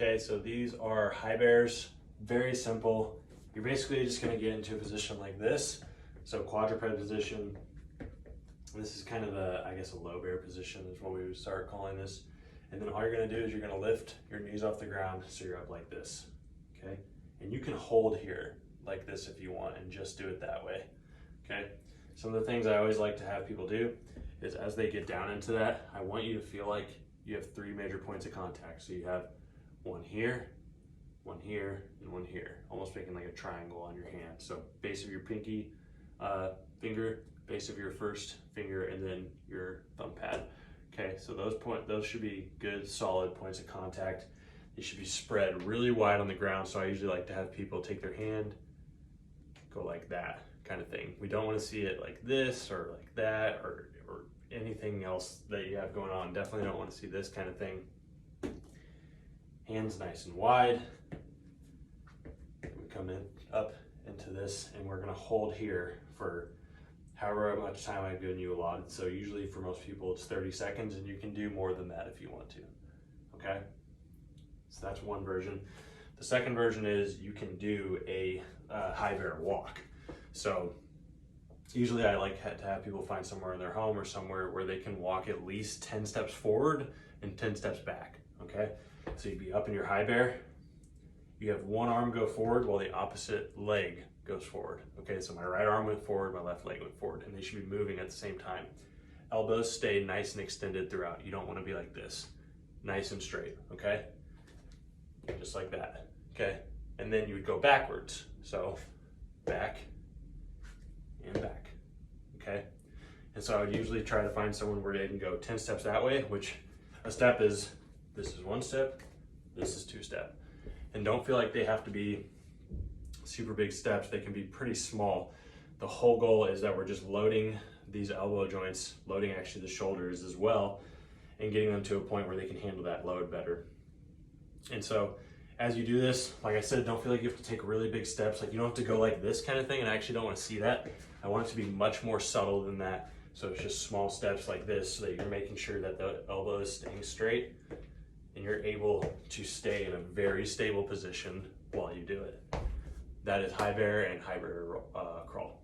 Okay, so these are high bears, very simple. You're basically just gonna get into a position like this. So quadruped position. This is kind of I guess a low bear position is what we would start calling this. And then all you're gonna do is you're gonna lift your knees off the ground so you're up like this, okay? And you can hold here like this if you want and just do it that way, okay? Some of the things I always like to have people do is as they get down into that, I want you to feel like you have 3 major points of contact. So you have one here, and one here, almost making like a triangle on your hand. So base of your pinky finger, base of your first finger, and then your thumb pad. Okay, so those should be good, solid points of contact. They should be spread really wide on the ground. So I usually like to have people take their hand, go like that kind of thing. We don't want to see it like this or like that or anything else that you have going on. Definitely don't want to see this kind of thing. Hands nice and wide. We come in up into this and we're gonna hold here for however much time I've given you allotted. So usually for most people it's 30 seconds and you can do more than that if you want to, okay? So that's one version. The second version is you can do a high bear walk. So usually I like to have people find somewhere in their home or somewhere where they can walk at least 10 steps forward and 10 steps back, okay? So you'd be up in your high bear. You have one arm go forward while the opposite leg goes forward. Okay, so my right arm went forward, my left leg went forward, and they should be moving at the same time. Elbows stay nice and extended throughout. You don't want to be like this, nice and straight, okay? Just like that, okay? And then you would go backwards. So back and back, okay? And so I would usually try to find someone where they can go 10 steps that way, which a step is, this is 1 step, this is 2 step. And don't feel like they have to be super big steps. They can be pretty small. The whole goal is that we're just loading these elbow joints, loading actually the shoulders as well, and getting them to a point where they can handle that load better. And so as you do this, like I said, don't feel like you have to take really big steps. Like you don't have to go like this kind of thing, and I actually don't want to see that. I want it to be much more subtle than that. So it's just small steps like this so that you're making sure that the elbow is staying straight and you're able to stay in a very stable position while you do it. That is high bear and high bear crawl.